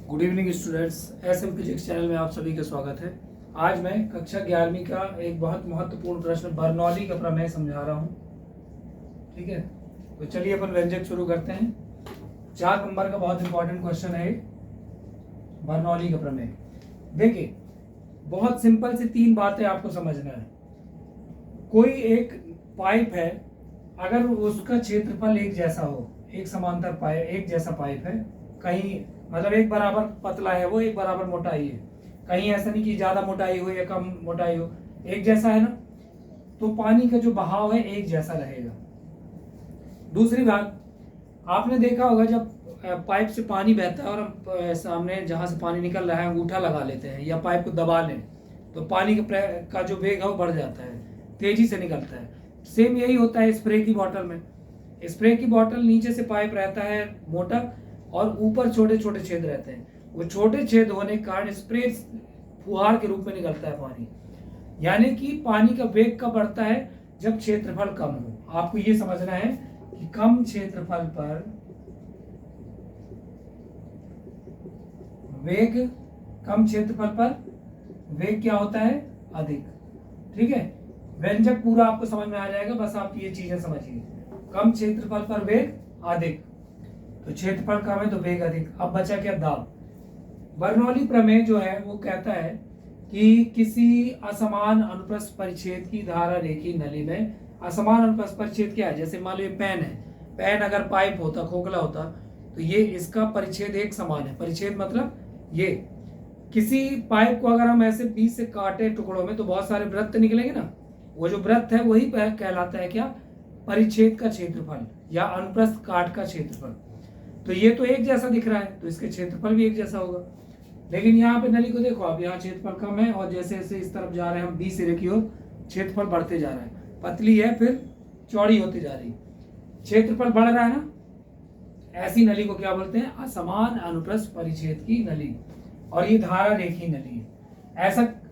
Good evening students, SM physics channel में आप सभी का स्वागत है। आज मैं कक्षा 11वीं का एक बहुत महत्वपूर्ण प्रश्न बर्नौली का प्रमेय समझा रहा हूँ। ठीक है, तो चलिए अपन व्यंजक शुरू करते हैं। 4 नंबर का बहुत इंपॉर्टेंट क्वेश्चन है बर्नौली का प्रमेय। देखिए, बहुत सिंपल सी 3 बातें आपको समझना है। कोई एक पाइप है, अगर उसका क्षेत्रफल एक जैसा हो, एक समांतर पाइप, एक जैसा पाइप है, कहीं मतलब एक बराबर पतला है वो, एक बराबर मोटाई है, कहीं ऐसा नहीं कि ज्यादा मोटाई हो या कम मोटाई हो, एक जैसा है ना, तो पानी का जो बहाव है एक जैसा रहेगा। दूसरी बात, आपने देखा होगा जब पाइप से पानी बहता है और हम सामने जहां से पानी निकल रहा है अंगूठा लगा लेते हैं या पाइप को दबा लें, तो पानी का जो वेग है वो बढ़ जाता है, तेजी से निकलता है। सेम यही होता है स्प्रे की बॉटल में। स्प्रे की बॉटल नीचे से पाइप रहता है मोटा और ऊपर छोटे छोटे छेद रहते हैं। वो छोटे छेद होने के कारण स्प्रे फुहार के रूप में निकलता है पानी। यानी कि पानी का वेग कब बढ़ता है? जब क्षेत्रफल कम हो। आपको ये समझना है कि कम क्षेत्रफल पर वेग, कम क्षेत्रफल पर वेग क्या होता है? अधिक। ठीक है, व्यंजक पूरा आपको समझ में आ जाएगा, बस आप ये चीजें समझिए। कम क्षेत्रफल पर वेग अधिक, तो क्षेत्रफल कम है तो वेग अधिक। अब बचा क्या? दाब। बर्नौली प्रमेय जो है वो कहता है कि किसी असमान अनुप्रस्थ परिच्छेद की धारा रेखी नली में, असमान अनुप्रस्थ परिच्छेद क्या है? जैसे मान लो ये पेन है, पेन अगर पाइप होता, खोखला होता, तो ये इसका परिच्छेद एक समान है। परिच्छेद मतलब ये किसी पाइप को अगर हम ऐसे बीच से काटे टुकड़ों में तो बहुत सारे वृत्त निकलेंगे ना, वो जो वृत्त है वही कहलाता है क्या? परिच्छेद का क्षेत्रफल या अनुप्रस्थ काट का क्षेत्रफल। तो ये तो एक जैसा दिख रहा है तो इसके क्षेत्रफल भी एक जैसा होगा। लेकिन यहाँ पे नली को देखो आप, यहाँ क्षेत्रफल कम है और जैसे जैसे इस तरफ जा रहे हैं हम बी सिरे की ओर, क्षेत्रफल बढ़ते जा रहा है, पतली है फिर चौड़ी होती जा रही, क्षेत्रफल बढ़ रहा है ना। ऐसी नली को क्या बोलते हैं? असमान अनुप्रस्थ परिच्छेद की नली। और ये धारा रेखी नली है।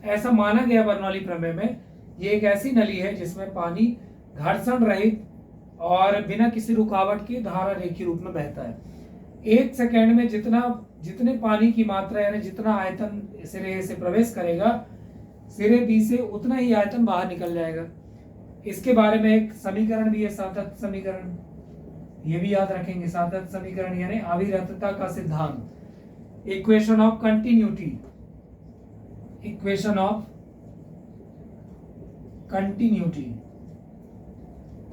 ऐसा माना गया बर्नौली प्रमेय में, ये एक ऐसी नली है जिसमें पानी घर्षण रहित और बिना किसी रुकावट के धारा रेखी रूप में बहता है। 1 सेकेंड में जितने पानी की मात्रा यानी जितना आयतन सिरे से प्रवेश करेगा, सिरे बी से उतना ही आयतन बाहर निकल जाएगा। इसके बारे में एक समीकरण भी है, सातत्य समीकरण, ये भी याद रखेंगे। सातत्य समीकरण यानी अविरतता का सिद्धांत, equation of continuity, equation of continuity,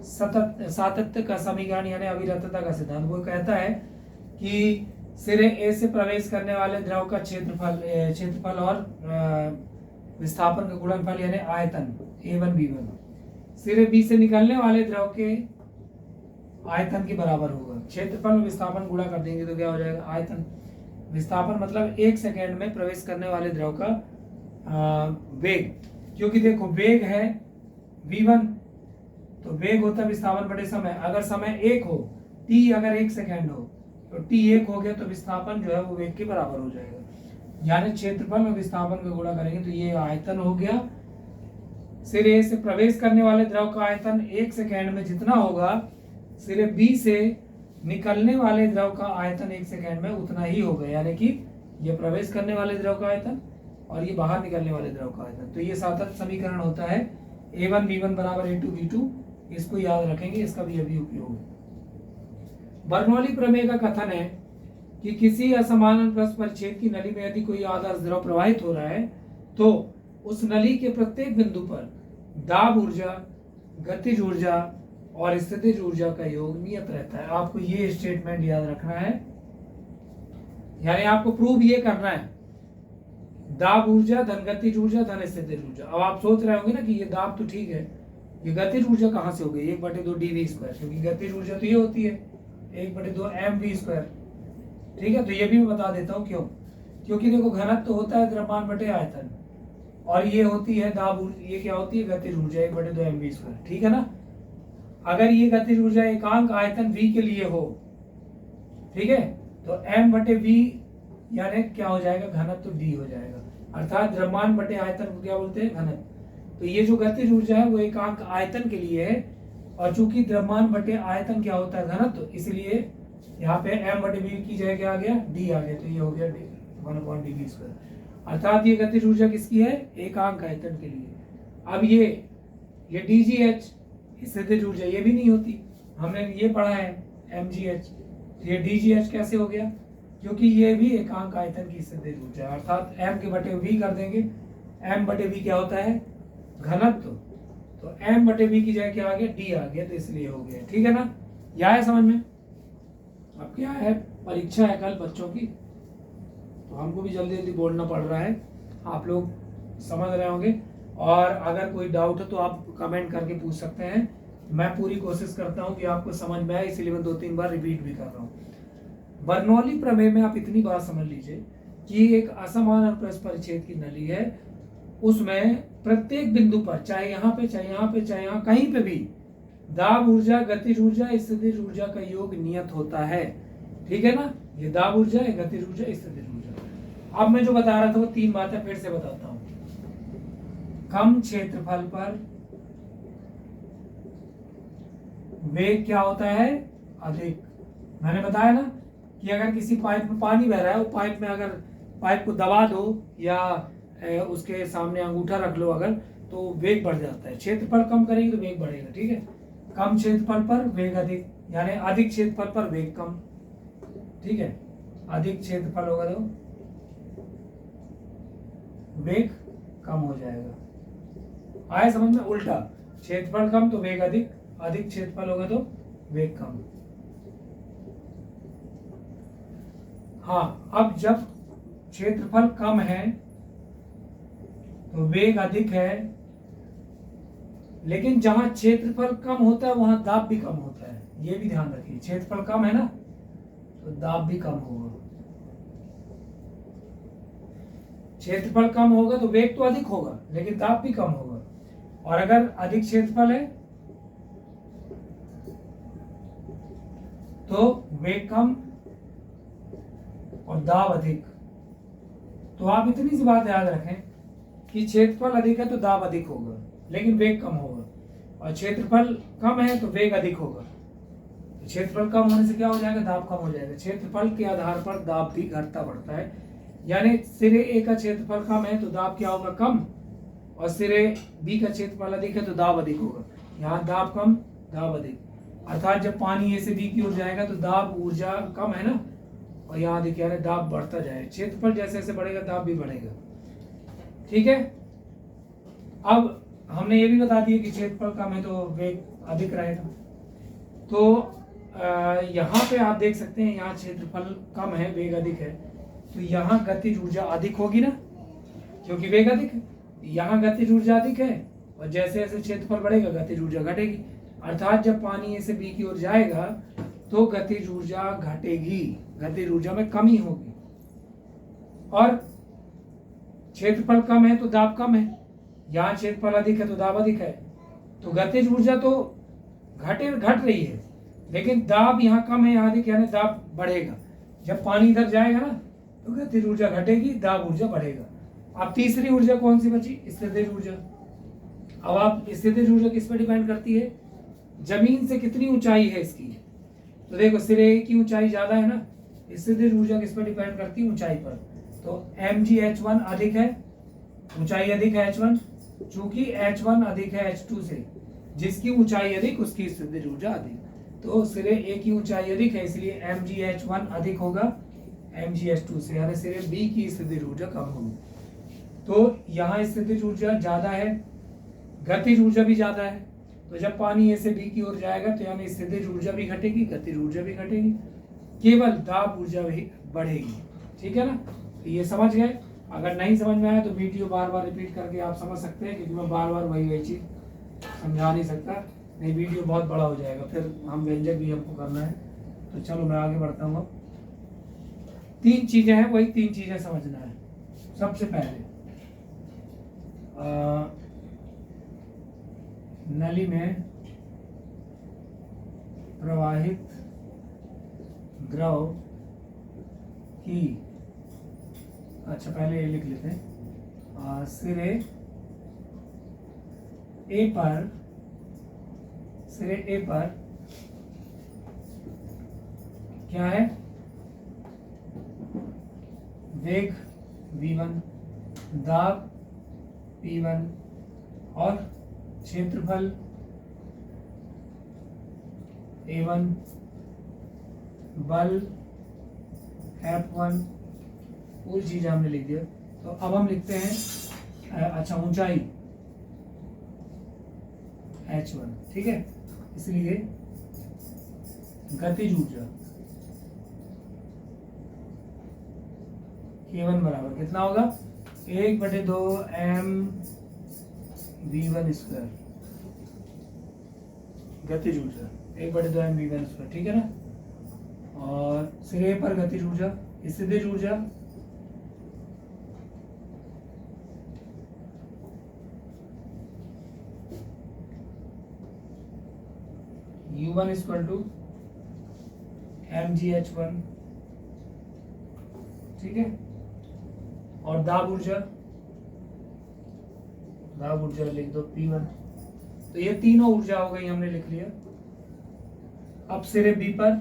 सातत्य का समीकरण यानी अविरतता का सिद्धांत। वो कहता है कि सिरे ए से प्रवेश करने वाले द्रव का क्षेत्रफल और विस्थापन का गुणनफल यानी आयतन A1 B1 सिरे बी से निकलने वाले द्रव के आयतन के बराबर होगा। क्षेत्रफल और विस्थापन गुणा कर देंगे तो क्या हो जाएगा? आयतन। विस्थापन मतलब 1 सेकेंड में प्रवेश करने वाले द्रव का वेग, क्योंकि देखो वेग है v1, तो वेग होता है विस्थापन बटे समय। अगर समय 1 हो, t अगर 1 सेकेंड हो, तो t 1 हो गया तो विस्थापन जो है वो वेग के बराबर हो जाएगा। यानी क्षेत्रफल और विस्थापन का गुणा करेंगे तो ये आयतन हो गया। सिरे से प्रवेश करने वाले द्रव का आयतन 1 सेकेंड में जितना होगा, सिरे बी से निकलने वाले द्रव का आयतन 1 सेकेंड में उतना ही होगा। यानी कि ये प्रवेश करने वाले द्रव का आयतन और ये बाहर निकलने वाले द्रव का आयतन। तो ये सातत्य समीकरण होता है A1 B1 बराबर A2 B2। इसको याद रखेंगे, इसका भी अभी उपयोग है। बर्नौली प्रमेय का कथन है कि किसी असमान अनुप्रस्थ परिच्छेद की नली में यदि कोई आदर्श द्रव प्रवाहित हो रहा है तो उस नली के प्रत्येक बिंदु पर दाब ऊर्जा, गतिज ऊर्जा और स्थितिज ऊर्जा का योग नियत रहता है। आपको ये स्टेटमेंट याद रखना है, यानी आपको प्रूव ये करना है, दाब ऊर्जा धन गतिज ऊर्जा धन स्थितिज ऊर्जा। अब आप सोच रहे होंगे ना कि ये दाब तो ठीक है, ये गतिज ऊर्जा कहाँ से हो गई? 1/2 dv², क्योंकि गतिज ऊर्जा तो ये होती है 1/2 mv²। ठीक है, तो ये भी मैं बता देता हूँ क्यों। क्योंकि देखो घनत्व तो होता है द्रव्यमान बटे आयतन, और ये होती है दाब ऊर्जा, ये क्या होती है? गतिज ऊर्जा 1/2 mv²। ठीक है ना। अगर ये गतिज ऊर्जा एकांक आयतन v के लिए हो, ठीक है, तो m/v यानी क्या हो जाएगा? घनत्व d हो जाएगा। अर्थात द्रव्यमान बटे आयतन को क्या बोलते हैं? घनत्व। तो ये जो गतिज ऊर्जा है वो एकांक आयतन के लिए है, और चूंकि द्रव्यमान बटे आयतन क्या होता है? घनत्व, इसलिए यहाँ पे m/v की जगह क्या आ गया? d आ गया। तो ये हो गया d। 1/dv²। अर्थात ये गतिज ऊर्जा किसकी है? एकांक आयतन के लिए। अब ये dgh स्थितिज ऊर्जा ये भी नहीं होती, हमने ये पढ़ा है mgh, ये dgh कैसे हो गया? क्योंकि ये भी एकांक आयतन की स्थितिज ऊर्जा है, अर्थात m के बटे v कर देंगे। m बटे v क्या होता है? घनत्व। तो m बटे v की जगह क्या आ गया? d आ गया, तो इसलिए हो गया। ठीक है ना? यह है समझ में? अब क्या है, परीक्षा है कल बच्चों की, तो हमको भी जल्दी जल्दी बोलना पड़ रहा है, आप लोग समझ रहे होंगे। और अगर कोई डाउट हो तो आप कमेंट करके पूछ सकते हैं, मैं पूरी कोशिश करता हूं कि आपको समझ में आए, इसीलिए मैं 2-3 बार रिपीट भी कर रहा हूं। बर्नौली प्रमेय में आप इतनी बात समझ लीजिए कि एक असमान अनुप्रस्थ परिच्छेद की नली है, उसमें प्रत्येक बिंदु पर, चाहे यहाँ पे, चाहे यहाँ पे, चाहे यहाँ कहीं पे भी, दाब ऊर्जा, गतिज ऊर्जा, स्थितिज ऊर्जा का योग नियत होता है। ठीक है ना? ये दाब ऊर्जा, गतिज ऊर्जा, स्थितिज ऊर्जा। अब मैं जो बता रहा था वो 3 बातें फिर से बताता हूं। कम क्षेत्रफल पर वेग क्या होता है? अधिक। मैंने बताया ना कि अगर किसी पाइप में पानी बह रहा है, वो पाइप में अगर पाइप को दबा दो या उसके सामने अंगूठा रख लो अगर, तो वेग बढ़ जाता है। क्षेत्रफल कम करेंगे तो वेग बढ़ेगा। ठीक है? कम क्षेत्रफल पर वेग अधिक, यानी अधिक क्षेत्रफल पर वेग कम। ठीक है? अधिक क्षेत्रफल होगा तो वेग कम हो जाएगा। आया समझ में? उल्टा, क्षेत्रफल कम तो वेग अधिक, अधिक क्षेत्रफल होगा तो वेग कम। हाँ, अब जब क्षेत्रफल कम है तो वेग अधिक है, लेकिन जहां क्षेत्रफल कम होता है वहां दाब भी कम होता है, ये भी ध्यान रखिए। क्षेत्रफल कम है ना, तो दाब भी कम होगा। क्षेत्रफल कम होगा तो वेग तो अधिक होगा, लेकिन दाब भी कम होगा। और अगर अधिक क्षेत्रफल है तो वेग कम और दाब अधिक। तो आप इतनी सी बात याद रखें कि क्षेत्रफल अधिक है तो दाब अधिक होगा, लेकिन वेग कम होगा, और क्षेत्रफल कम है तो वेग अधिक होगा। क्षेत्रफल कम होने से क्या हो जाएगा? दाब कम हो जाएगा। क्षेत्रफल के आधार पर दाब भी घटता बढ़ता है, यानी सिरे ए का क्षेत्रफल कम है तो दाब क्या होगा? कम, और सिरे बी का क्षेत्रफल अधिक है तो दाब अधिक होगा। यहाँ दाब कम, दाब अधिक, अर्थात जब पानी ए से बी की ओर जाएगा तो दाब ऊर्जा कम है ना, और यहाँ देखिए यानी दाब बढ़ता जाए। क्षेत्रफल जैसे जैसे बढ़ेगा दाब भी बढ़ेगा। ठीक है? अब हमने ये भी बता दिया कि क्षेत्रफल कम है तो वेग अधिक रहेगा। तो यहाँ पे आप देख सकते हैं, यहाँ क्षेत्रफल कम है, वेग अधिक है, तो यहाँ गतिज ऊर्जा अधिक होगी ना, क्योंकि वेग अधिक है। यहाँ गतिज ऊर्जा अधिक है, और जैसे जैसे क्षेत्रफल बढ़ेगा गतिज ऊर्जा घटेगी। अर्थात जब पानी ए से बी की ओर जाएगा तो गतिज ऊर्जा घटेगी, गतिज ऊर्जा में कमी होगी। और क्षेत्रफल कम है तो दाब कम है, यहाँ क्षेत्रफल अधिक है तो दाब अधिक है, तो गतिज ऊर्जा तो घट रही है, लेकिन दाब यहाँ कम है, यहाँ अधिक, यानी दाब बढ़ेगा। जब पानी इधर जाएगा ना तो गतिज ऊर्जा घटेगी, दाब ऊर्जा बढ़ेगा। अब तीसरी ऊर्जा कौन सी बची? स्थितिज ऊर्जा। अब आप स्थितिज ऊर्जा किस पर डिपेंड करती है? जमीन से कितनी ऊंचाई है इसकी। तो देखो सिरे की ऊंचाई ज्यादा है ना, स्थितिज ऊर्जा किस पर डिपेंड करती है? ऊंचाई पर। तो mgh1 अधिक है, ऊंचाई अधिक है h1, चूंकि h1 अधिक है h2 से, जिसकी ऊंचाई अधिक उसकी स्थितिज ऊर्जा अधिक। तो सिरे ए की ऊंचाई अधिक है, इसलिए mgh1 अधिक होगा mgh2 से, यानी सिरे बी की स्थितिज ऊर्जा कम होगी। तो यहाँ स्थितिज ऊर्जा ज्यादा है, गतिज ऊर्जा भी ज्यादा है, तो जब पानी ए से बी की ओर जाएगा तो यानी स्थितिज ऊर्जा भी घटेगी, गतिज ऊर्जा भी घटेगी, केवल दाब ऊर्जा भी बढ़ेगी। ठीक है ना? तो ये समझ गए? अगर नहीं समझ में आया तो वीडियो बार बार रिपीट करके आप समझ सकते हैं, क्योंकि मैं बार बार वही चीज समझा नहीं सकता, नहीं वीडियो बहुत बड़ा हो जाएगा, फिर हम व्यंजक भी हमको करना है। तो चलो मैं आगे बढ़ता हूँ। 3 चीजें हैं, वही 3 चीजें समझना है। सबसे पहले नली में प्रवाहित द्रव की, अच्छा पहले ये लिख लेते हैं, सिरे ए पर क्या है? वेग v1, दाब p1 और क्षेत्रफल a1, बल F1, पूरी चीज हमने लिख दिया। तो अब हम लिखते हैं अच्छा ऊंचाई h1, ठीक है। इसलिए गतिज ऊर्जा k1 बराबर कितना होगा 1/2 mv1 स्क्वायर, गतिज ऊर्जा 1/2 mv1 स्क्वायर, ठीक है ना। और सिरे पर गतिज ऊर्जा, स्थितिज ऊर्जा u1 इक्वल टू mgh1, ठीक है। और दाब ऊर्जा लिख दो P1। तो ये तीनों ऊर्जा हो गई, हमने लिख लिया। अब सिरे B पर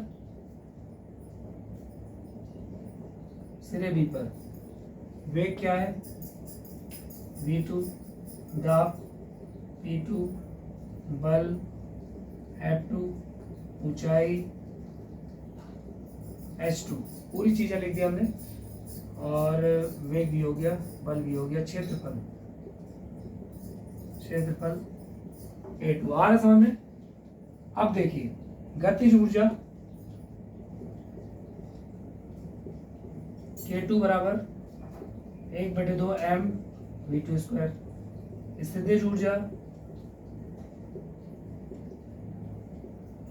वेग क्या है v2, दाब P2, बल F2, ऊंचाई h2, पूरी चीजें लिख दी हमने। और वेग भी हो गया, बल भी हो गया, क्षेत्रफल a2 आ रहा समझ में। अब देखिए गतिज ऊर्जा k2 बराबर 1/2 mv2 स्क्वायर, स्थितिज ऊर्जा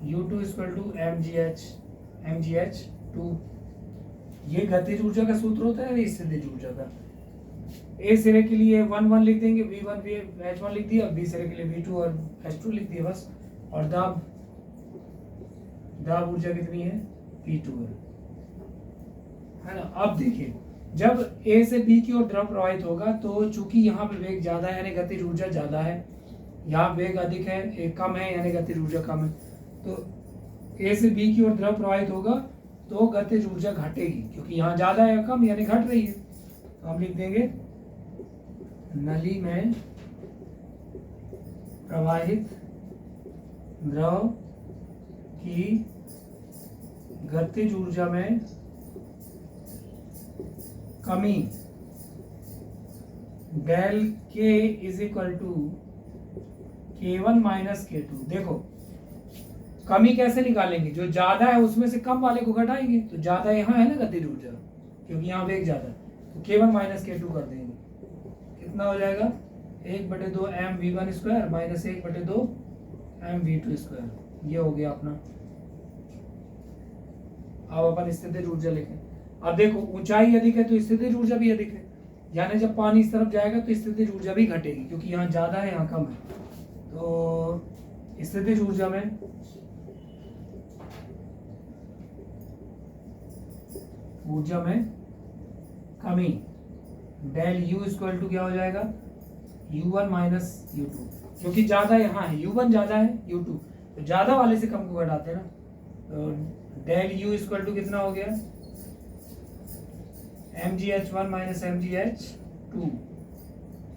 u2 इक्वल टू mgh2। ये गतिज ऊर्जा का सूत्र होता है, स्थितिज ऊर्जा का। ए सिरे के लिए 1 लिख देंगे, v1 h1 लिख दिया, बी सिरे के लिए v2 और h2 लिख दिया बस। और दाब ऊर्जा कितनी है p2 है ना। अब देखिए जब ए से बी की ओर द्रव प्रवाहित होगा तो चूंकि यहाँ पे वेग ज्यादा है यानी गतिज ऊर्जा ज्यादा है, यहाँ वेग अधिक है, एक कम है यानी गतिज ऊर्जा कम है। तो ए से बी की ओर द्रव प्रवाहित होगा तो गतिज ऊर्जा घटेगी, क्योंकि यहाँ ज्यादा है कम यानी घट रही है। तो हम लिख देंगे नली में प्रवाहित द्रव की गतिज ऊर्जा में कमी डेल के is equal to k1 minus k2। देखो कमी कैसे निकालेंगे, जो ज्यादा है उसमें से कम वाले को घटाएंगे। तो ज्यादा यहाँ है ना गतिज ऊर्जा, क्योंकि यहाँ वेग ज्यादा है, तो k1 माइनस k2 कर देंगे। कितना हो जाएगा 1/2 mv1 square minus 1/2 mv2 square. ये हो गया अपना। अब अपन स्थितिज ऊर्जा लिखें। अब देखो ऊंचाई अधिक है तो स्थितिज ऊर्जा भी अधिक है, यानी जब पानी इस तरफ जाएगा तो स्थितिज ऊर्जा भी घटेगी, क्योंकि यहाँ ज्यादा है यहाँ कम है। तो स्थितिज ऊर्जा में कमी डेल u इक्वल टू क्या हो जाएगा u1 माइनस u2, क्योंकि ज्यादा यहाँ है, u1 ज्यादा है u2, तो ज्यादा वाले से कम को घटाते हैं ना। तो डेल u इक्वल टू कितना हो गया mgh1 माइनस mgh2।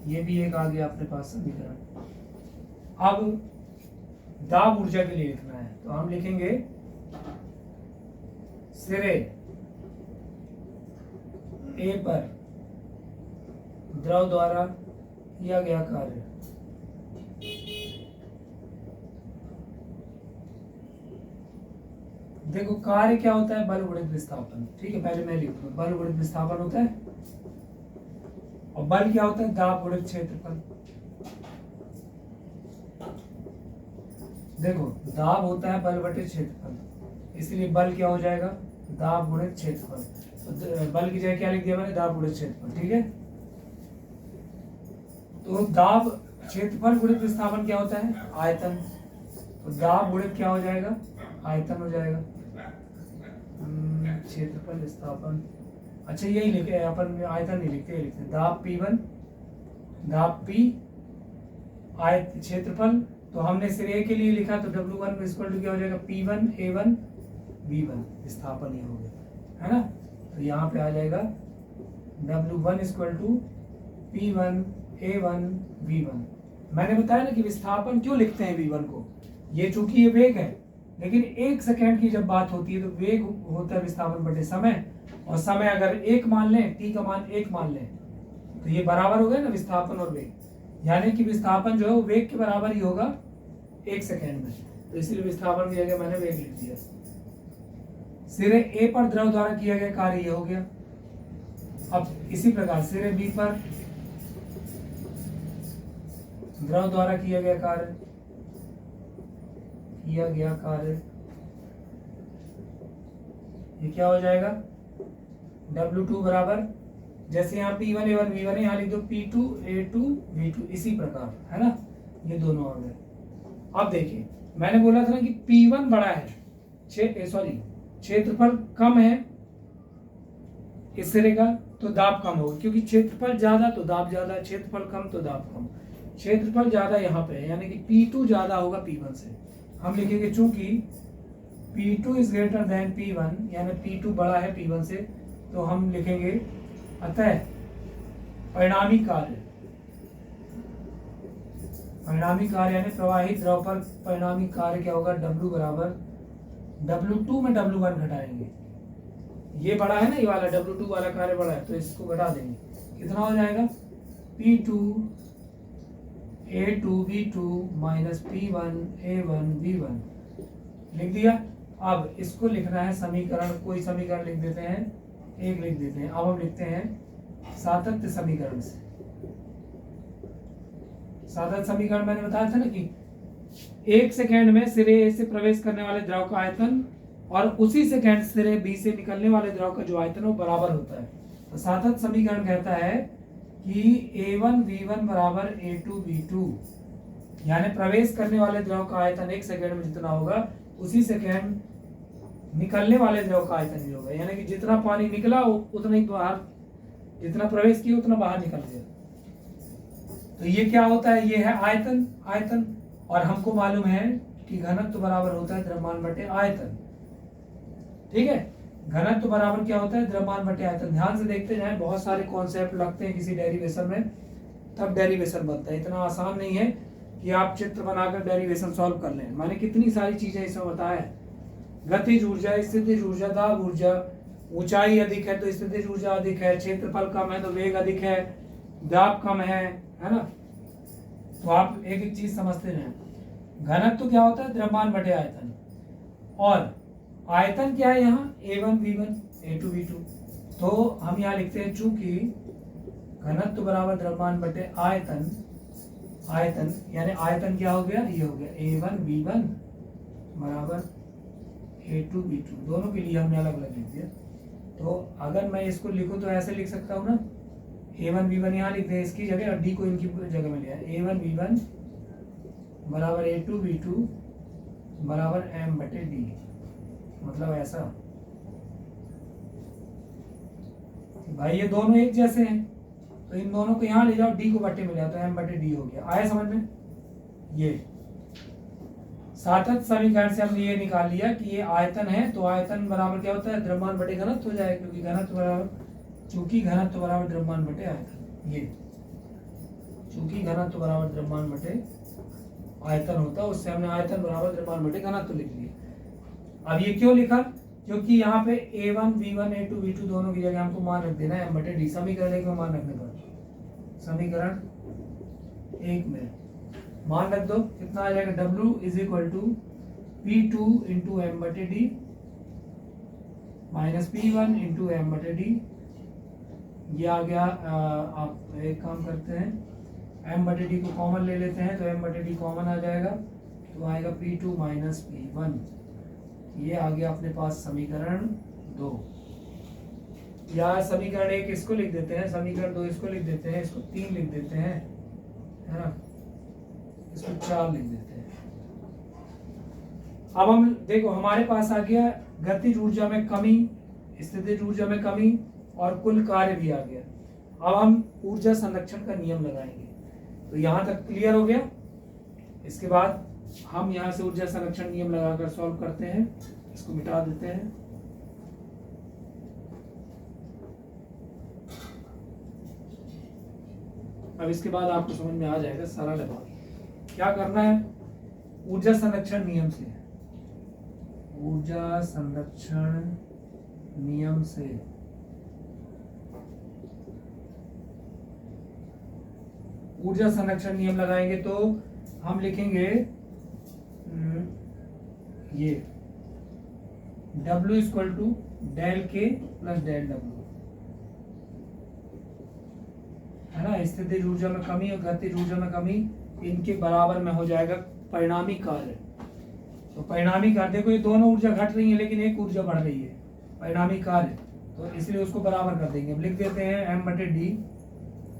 ये भी एक आ गया अपने पास समीकरण। अब दाब ऊर्जा के लिए लिखना है, तो हम लिखेंगे सिरे ए पर द्रव द्वारा किया गया कार्य देखो कार्य क्या होता है, बल गुणित विस्थापन। ठीक है, पहले मैं लिखूंगा बल गुणित विस्थापन होता है, और बल क्या होता है दाब गुणित क्षेत्रफल। देखो दाब होता है बल बटे क्षेत्रफल, इसलिए बल क्या हो जाएगा दाब गुणित क्षेत्रफल। तो बल की जगह क्या लिख दिया मैंने दाब गुणित क्षेत्रफल। ठीक है, तो दाब क्षेत्रफल गुणित विस्थापन क्या होता है आयतन। तो दाब गुणित क्या हो जाएगा आयतन हो जाएगा। क्षेत्रफल विस्थापन, अच्छा यही लिखे अपन, आयतन नहीं लिखते, ये लिखते दाब P1 दाब P आयत क्षेत्रफल। तो हमने सिरे ए के लिए लिखा तो W1 इक्वल टू क्या हो जाएगा P1 A1 B1 विस्थापन ये हो गया है ना। तो यहाँ पे आ जाएगा W1 equal to P1 A1 V1। मैंने बताया ना कि विस्थापन क्यों लिखते हैं V1 को, ये चूंकि ये वेग है, लेकिन 1 सेकेंड की जब बात होती है तो वेग होता है विस्थापन बटे समय, और समय अगर 1 मान लें, t का मान 1 मान लें, तो ये बराबर हो गया ना विस्थापन और वेग, यानी कि विस्थापन जो है वो वेग के बराबर ही होगा 1 सेकेंड में, तो इसलिए विस्थापन की जगह मैंने वेग लिख दिया। सिरे ए पर द्रव द्वारा किया गया कार्य ये हो गया। अब इसी प्रकार सिरे बी पर द्रव द्वारा किया गया कार्य ये क्या हो जाएगा, W2 बराबर, जैसे यहाँ P1 A1 V1 है, यहाँ लिख दो P2 A2 V2, इसी प्रकार, है ना, ये दोनों आ गए। अब देखिए मैंने बोला था ना कि P1 बड़ा है, क्षेत्रफल कम है इस सिरे का, तो दाब कम होगा, क्योंकि क्षेत्रफल ज्यादा तो दाब ज्यादा, क्षेत्रफल कम तो दाब कम। क्षेत्रफल ज्यादा यहाँ पे है, यानी कि P2 ज्यादा होगा P1 से। हम लिखेंगे चूंकि P2 is greater than P1, यानी P2 बड़ा है P1 से, तो हम लिखेंगे अतः परिणामी कार्य यानी प्रवाहित द्रव पर परिणामी कार्य क्या होगा, W बराबर W2 में W1 घटाएंगे, ये बड़ा है ना, ये वाला W2 वाला कार्य बड़ा है, तो इसको घटा देंगे, कितना हो जाएगा P2 A2 V2 minus P1 A1 V1, लिख दिया। अब इसको लिखना है समीकरण, कोई समीकरण लिख देते हैं, एक लिख देते हैं। अब हम लिखते हैं सातत्य समीकरण से। सातत्य समीकरण मैंने बताया था ना कि 1 सेकेंड में सिरे ए से प्रवेश करने वाले द्रव का आयतन और उसी सेकेंड सिरे बी से निकलने वाले द्रव का जो आयतन वो बराबर होता है। तो सातत्य समीकरण कहता है कि A1 V1 बराबर A2 V2, यानी प्रवेश करने वाले द्रव का आयतन 1 सेकेंड में जितना होगा उसी सेकेंड निकलने वाले द्रव का आयतन भी होगा, यानी कि जितना पानी निकला उतना ही बाहर, जितना प्रवेश किया उतना बाहर निकल गया। तो ये क्या होता है, ये है आयतन, और हमको मालूम है कि घनत्व बराबर होता है द्रव्यमान बटे आयतन। ठीक है, घनत्व बराबर क्या होता है, द्रव्यमान बटे आयतन। ध्यान से देखते जाएं, बहुत सारे कॉन्सेप्ट लगते हैं किसी डेरिवेशन में, तब डेरिवेशन बनता है। इतना आसान नहीं है कि आप चित्र बनाकर डेरिवेशन सॉल्व कर लें। मैंने कितनी सारी चीजें इसमें बताया, गतिज ऊर्जा, स्थितिज ऊर्जा, दाब ऊर्जा, ऊंचाई अधिक है तो स्थितिज ऊर्जा अधिक है, क्षेत्रफल कम है तो वेग अधिक है, दाब कम है ना। तो आप एक एक चीज समझते रहें। घनत्व क्या होता है, द्रव्यमान बटे आयतन, और आयतन क्या है यहाँ, A1 V1 A2 V2। तो हम यहाँ लिखते हैं चूंकि घनत्व बराबर द्रव्यमान बटे आयतन, यानी आयतन क्या हो गया, ये हो गया A1 V1 बराबर A2 V2, दोनों के लिए हमने अलग अलग लिख दिया। तो अगर मैं इसको लिखूं तो ऐसे लिख सकता हूँ ना, A1 V1 यहाँ लिख दें इसकी जगह, और D को इनकी जगह में लिया, A1 V1 बराबर A2 V2 बराबर M बटे D, मतलब ऐसा। भाई ये दोनों एक जैसे हैं, तो इन दोनों को यहाँ ले जाओ, D को बटे में ले आओ, तो M बटे D हो गया। आया समझ में? ये सातत्य समीकरण से हमने ये निकाल लिया कि ये आयतन है, तो आयतन बराबर क्या होता है, द्रव्यमान बटे घनत्व हो जाएगा, क्योंकि घनत्व बराबर द्रव्यमान बटे आयतन। ये चूंकि घनत्व बराबर द्रव्यमान बटे आयतन होता है, उससे हमने आयतन बराबर द्रव्यमान बटे घनत्व लिख लिया। अब ये क्यों लिखा, क्योंकि यहाँ पे A1 V1 A2 V2 दोनों की जगह हमको मान रख देना है M बटे D, समीकरण 1 में मान रखने पर, समीकरण 1 में मान रख दो, कितना आ जाएगा, W is equal to P2 into M बटे D minus P1 into M बटे D। ये आ गया। आप एक काम करते हैं, M बटे D को कॉमन ले लेते हैं, तो M बटे D कॉमन आ जाएगा, तो आएगा P2 माइनस P1। ये आ गया अपने पास समीकरण 2। या समीकरण 1 इसको लिख देते हैं, समीकरण 2 इसको लिख देते हैं, इसको 3 लिख देते हैं, है ना, इसको 4 लिख देते हैं। अब हम देखो, हमारे पास आ गया गतिज ऊर्जा में कमी, स्थितिज ऊर्जा में कमी, और कुल कार्य भी आ गया। अब हम ऊर्जा संरक्षण का नियम लगाएंगे। तो यहां तक क्लियर हो गया। इसके बाद हम यहां से ऊर्जा संरक्षण नियम लगाकर सॉल्व करते हैं। इसको मिटा देते हैं। अब इसके बाद आपको समझ में आ जाएगा, सरल है बहुत। क्या करना है, ऊर्जा संरक्षण नियम से, ऊर्जा संरक्षण नियम से ऊर्जा संरक्षण नियम लगाएंगे तो हम लिखेंगे ये W इक्वल टू डेल के प्लस डेल W, है ना। स्थितिज ऊर्जा में कमी और गतिज ऊर्जा में कमी इनके बराबर में हो जाएगा परिणामी कार्य। तो परिणामी कार्य, देखो ये दोनों ऊर्जा घट रही है लेकिन एक ऊर्जा बढ़ रही है, परिणामी कार्य, तो इसलिए उसको बराबर कर देंगे। अब लिख देते हैं m/d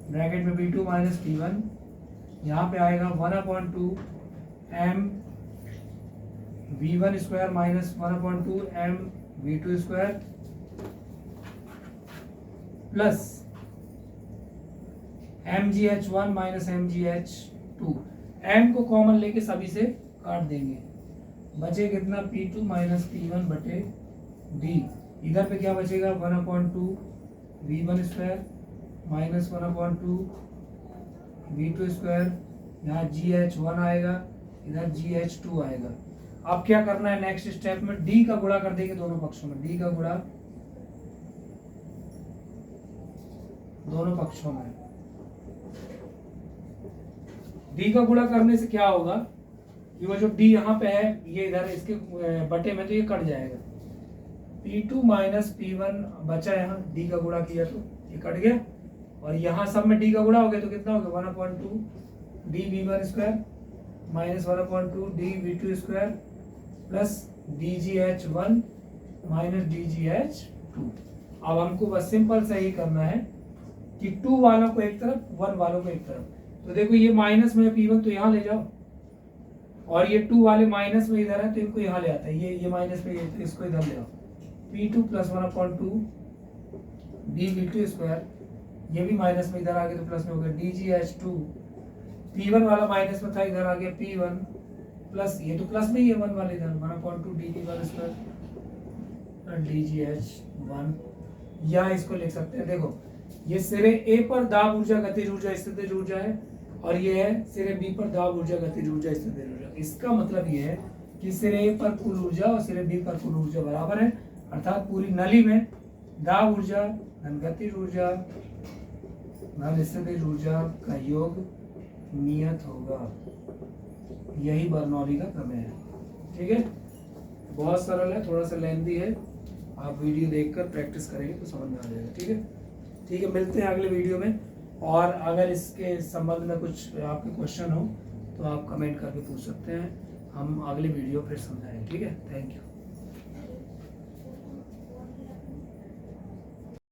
ब्रैकेट में V2 माइनस P1, यहाँ पे आएगा 1/2 m V1 square minus 1/2 m V2 square plus mgh1 minus mgh2। m को कॉमन लेके सभी से काट देंगे, बचे कितना P2 माइनस P1 बटे d। इधर पे क्या बचेगा 1/2 V1 square minus 1/2 V2 square, यहाँ GH1 आएगा, इधर GH2 आएगा। अब क्या करना है, नेक्स्ट स्टेप में D का गुणा कर देंगे दोनों पक्षों में, D का गुणा दोनों पक्षों में। D का गुणा करने से क्या होगा कि वो जो D यहाँ पे है ये इधर इसके बटे में, तो ये कट जाएगा। P2 माइनस P1 बचा, यहाँ D का गुणा किया तो ये कट गया, और यहाँ सब में D का गुणा हो गया तो कितना हो गया 1/2 D V1 square minus 1/2 D V2 square plus DGH1 minus DGH2। अब हमको बस सिंपल से ही करना है कि 2 वालों को एक तरफ 1 वालों को एक तरफ। तो देखो ये माइनस में P1 तो यहाँ ले जाओ, और ये 2 वाले माइनस में इधर है तो इनको यहाँ ले आता है, ये माइनस में, तो इसको इधर ले आओ। P2 plus 1/2 D V2 square, ये भी माइनस में इधर आ गया तो प्लस में हो गया DGH2। P1 वाला माइनस में था, इधर आ गया P1 प्लस, ये तो प्लस में ही है 1 वाले इधर 1/2 D V1 स्क्वायर DGH1, या इसको लिख सकते हैं। देखो ये सिरे A पर दाब ऊर्जा गतिज ऊर्जा स्थितिज ऊर्जा है, और ये है सिरे B पर दाब ऊर्जा गतिज ऊर्जा स्थितिज ऊर्जा। इसका मतलब ये है कि सिरे A पर कुल ऊर्जा और सिरे B पर कुल ऊर्जा बराबर है, अर्थात पूरी नली में दाब ऊर्जा धन गतिज ऊर्जा धन स्थितिज ऊर्जा का योग नियत होगा। यही बर्नौली का प्रमेय है। ठीक है, बहुत सरल है, थोड़ा सा लेंथी है, आप वीडियो देखकर प्रैक्टिस करेंगे तो समझ में आ जाएगा। ठीक है, ठीक है, मिलते हैं अगले वीडियो में। और अगर इसके संबंध में कुछ आपके क्वेश्चन हो तो आप कमेंट करके पूछ सकते हैं, हम अगले वीडियो फिर समझाएंगे। ठीक है, थैंक यू।